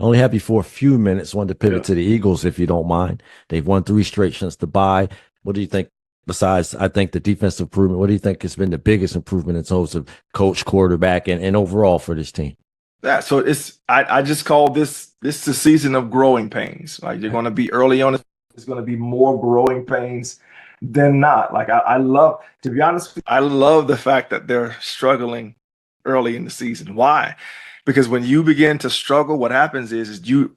Only have you for a few minutes. Wanted to pivot Yeah. to the Eagles, if you don't mind. They've won three straight since the bye. What do you think? Besides, I think the defensive improvement. What do you think has been the biggest improvement in terms of coach, quarterback, and overall for this team? Yeah, so I just call this the season of growing pains. Like you're gonna be early on, it's gonna be more growing pains than not. Like I love, to be honest with you, I love the fact that they're struggling early in the season. Why? Because when you begin to struggle, what happens is you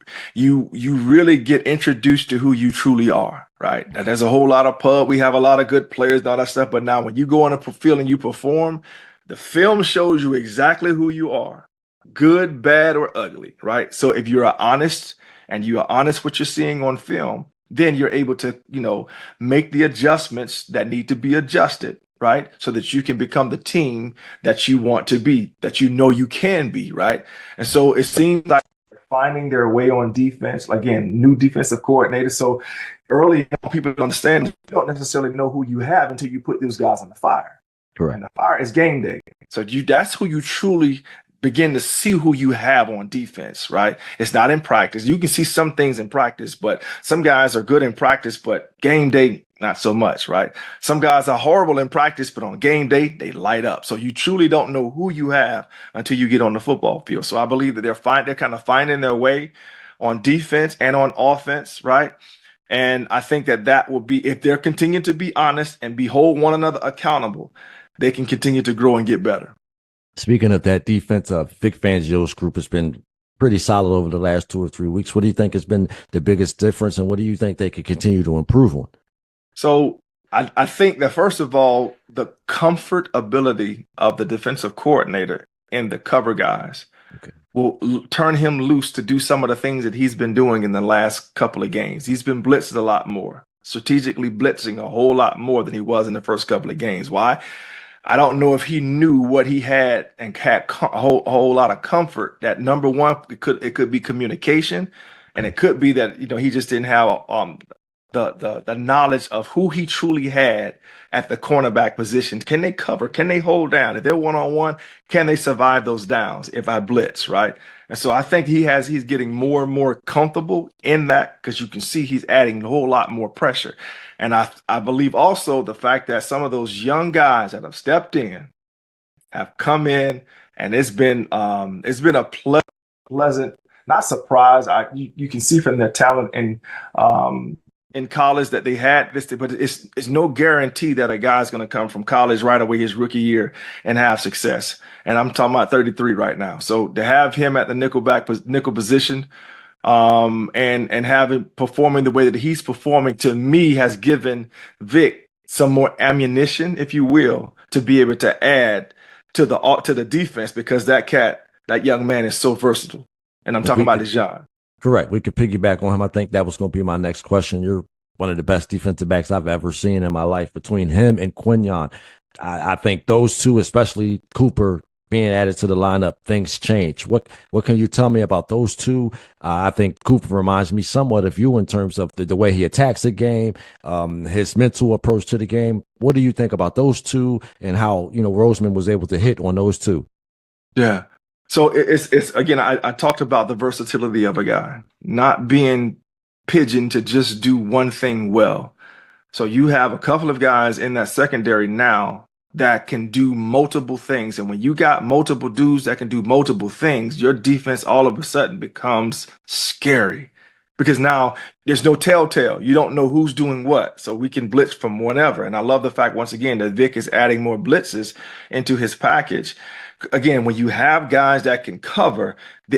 really get introduced to who you truly are, right? Now, there's a whole lot of pub, we have a lot of good players and all that stuff, but now when you go on a field and you perform, the film shows you exactly who you are, good, bad, or ugly, right? So if you're honest and you are honest what you're seeing on film, then you're able to, make the adjustments that need to be adjusted, right? So that you can become the team that you want to be, that you know you can be, right? And so it seems like they're finding their way on defense. Again, new defensive coordinator. So early people don't understand, you don't necessarily know who you have until you put those guys on the fire. And Correct. the fire is game day. So that's who you truly begin to see who you have on defense, right? It's not in practice. You can see some things in practice, but some guys are good in practice, but game day, not so much, right? Some guys are horrible in practice, but on game day, they light up. So you truly don't know who you have until you get on the football field. So I believe that they're kind of finding their way on defense and on offense, right? And I think that will be, if they're continuing to be honest and be hold one another accountable, they can continue to grow and get better. Speaking of that defense, Vic Fangio's group has been pretty solid over the last 2 or 3 weeks. What do you think has been the biggest difference, and what do you think they could continue to improve on? So I think that first of all, the comfort ability of the defensive coordinator and the cover guys Okay. will turn him loose to do some of the things that he's been doing in the last couple of games. He's been blitzed a lot more, strategically blitzing a whole lot more than he was in the first couple of games. Why? I don't know if he knew what he had and had a whole lot of comfort. That number one, it could be communication, and it could be that he just didn't have the knowledge of who he truly had at the cornerback position. Can they cover? Can they hold down? If they're one on one, can they survive those downs if I blitz, right? And so I think he's getting more and more comfortable in that, because you can see he's adding a whole lot more pressure. And I believe also the fact that some of those young guys that have stepped in have come in, and it's been a pleasant, not surprise. You can see from their talent in college that they had this, but it's no guarantee that a guy's going to come from college right away his rookie year and have success. And I'm talking about 33 right now. So to have him at the nickel position, and have him performing the way that he's performing, to me, has given Vic some more ammunition, if you will, to be able to add to the defense, because that young man is so versatile. And I'm If talking we about could, Dijon. correct, we could piggyback on him. I think that was going to be my next question. You're one of the best defensive backs I've ever seen in my life. Between him and Quinyon, I think those two, especially Cooper being added to the lineup, things change. What can you tell me about those two? I think Cooper reminds me somewhat of you in terms of the way he attacks the game, his mental approach to the game. What do you think about those two, and how Roseman was able to hit on those two? Yeah. So it's again, I talked about the versatility of a guy, not being pigeoned to just do one thing well. So you have a couple of guys in that secondary now that can do multiple things. And when you got multiple dudes that can do multiple things, your defense all of a sudden becomes scary, because now there's no telltale. You don't know who's doing what. So we can blitz from whatever. And I love the fact, once again, that Vic is adding more blitzes into his package. Again, when you have guys that can cover,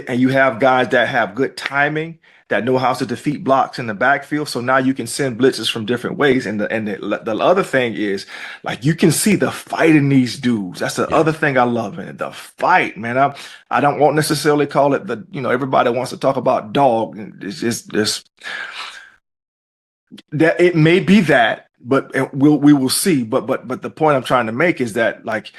and you have guys that have good timing, that know how to defeat blocks in the backfield. So now you can send blitzes from different ways. And the other thing is, like, you can see the fight in these dudes. That's the Yeah. other thing I love in it. The fight, man. I don't want necessarily call it everybody wants to talk about dog. It's just this, that it may be that, but we will see. But the point I'm trying to make is that, like,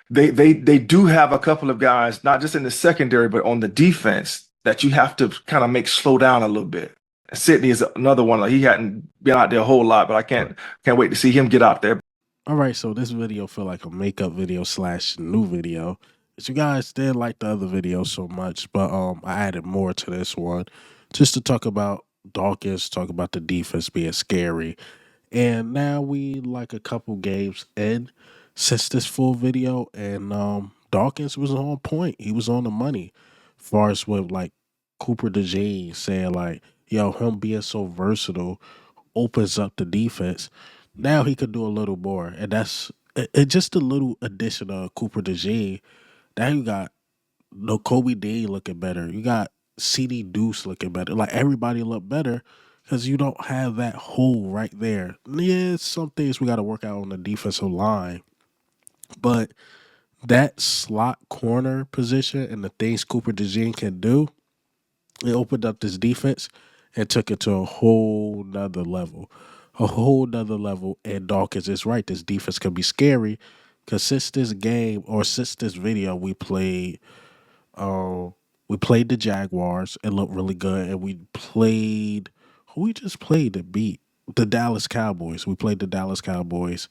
they do have a couple of guys, not just in the secondary, but on the defense, that you have to kind of make slow down a little bit. Sidney is another one. Like, he hadn't been out there a whole lot, but I can't wait to see him get out there. All right, so this video feel like a makeup video slash new video. So you guys didn't like the other video so much, but I added more to this one just to talk about Dawkins, talk about the defense being scary. And now we like a couple games in since this full video, and Dawkins was on point. He was on the money. Far as with like Cooper DeJean saying like, yo, him being so versatile opens up the defense. Now he could do a little more, and that's just a little addition of Cooper DeJean. Now you got no Kobe Dean looking better. You got CD Deuce looking better. Like everybody look better because you don't have that hole right there. Yeah, some things we got to work out on the defensive line, but that slot corner position and the things Cooper DeJean can do, it opened up this defense and took it to a whole nother level. A whole nother level. And Dawkins is right. This defense can be scary because since this game or since this video, uh, we played the Jaguars and looked really good, and we played who we just played to beat the Dallas Cowboys. We played the Dallas Cowboys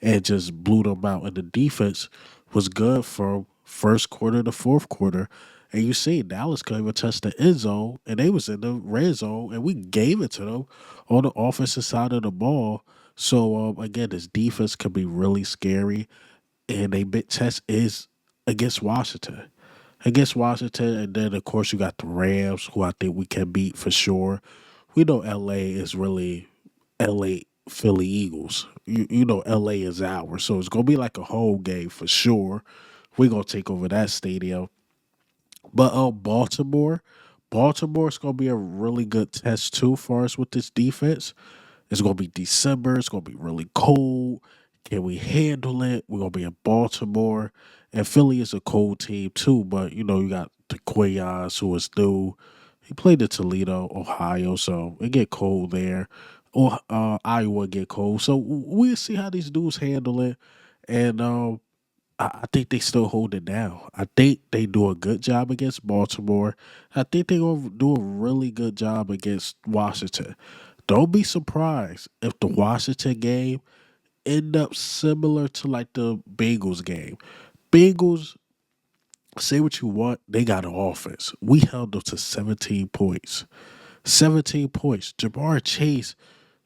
and just blew them out. And the defense was good from first quarter to fourth quarter. And you see, Dallas couldn't even touch the end zone, and they was in the red zone, and we gave it to them on the offensive side of the ball. So again, this defense could be really scary, and a big test is against Washington. Against Washington, and then of course you got the Rams, who I think we can beat for sure. We know LA is really LA Philly Eagles. You know LA is ours, so it's gonna be like a whole game for sure. We're gonna take over that stadium. But Baltimore's gonna be a really good test too for us with this defense. It's gonna be December. It's gonna be really cold. Can we handle it? We're gonna be in Baltimore, and Philly is a cold team too. But you know, you got the Quayas who is new. He played at Toledo, Ohio, so it get cold there. Or Iowa get cold. So we'll see how these dudes handle it. And I think they still hold it down. I think they do a good job against Baltimore. I think they will do a really good job against Washington. Don't be surprised if the Washington game end up similar to like the Bengals game. Bengals, say what you want, they got an offense. We held them to 17 points. 17 points. Jamar Chase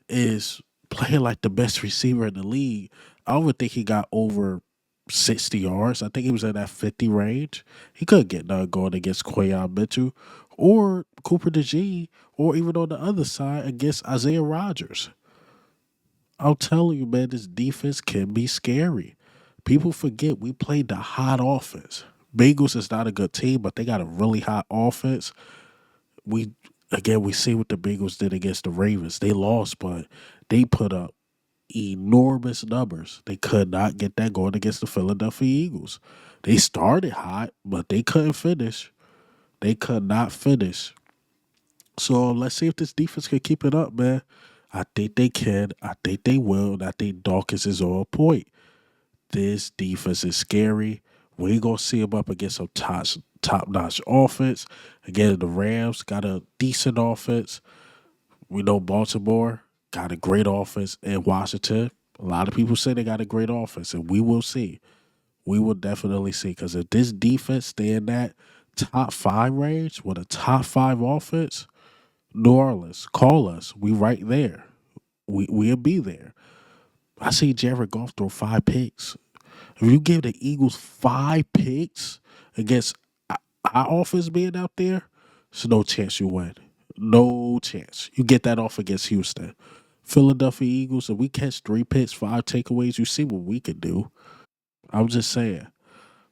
is playing like the best receiver in the league. I don't think he got over 60 yards. I think he was in that 50 range. He could get none going against Quayon Mitchell or Cooper DeJean or even on the other side against Isaiah Rodgers. I'm telling you, man, this defense can be scary. People forget we played the hot offense. Bengals is not a good team, but they got a really hot offense. We again we see what the Bengals did against the Ravens. They lost, but they put up enormous numbers. They could not get that going against the Philadelphia Eagles. They started hot, but they couldn't finish. They could not finish. So let's see if this defense can keep it up, man. I think they can. I think they will. And I think Dawkins is on point. This defense is scary. We ain't gonna see them up against some top notch offense. Again, the Rams got a decent offense. We know Baltimore got a great offense in Washington. A lot of people say they got a great offense, and we will see. We will definitely see. Because if this defense stay in that top five range with a top five offense, New Orleans, call us. We right there. We'll be there. I see Jared Goff throw 5 picks. If you give the Eagles 5 picks against our offense being out there, there's no chance you win. No chance. You get that off against Houston. Philadelphia Eagles, if we catch 3 picks, 5 takeaways, you see what we can do. I'm just saying.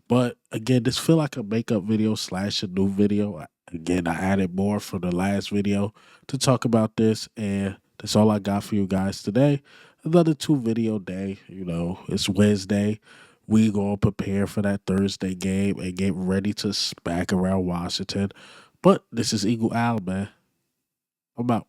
But again, this feel like a makeup video slash a new video. Again, I added more from the last video to talk about this, and that's all I got for you guys today. Another 2 video day. You know, it's Wednesday. We gonna prepare for that Thursday game and get ready to smack around Washington. But this is Eagle Al, man. I'm out.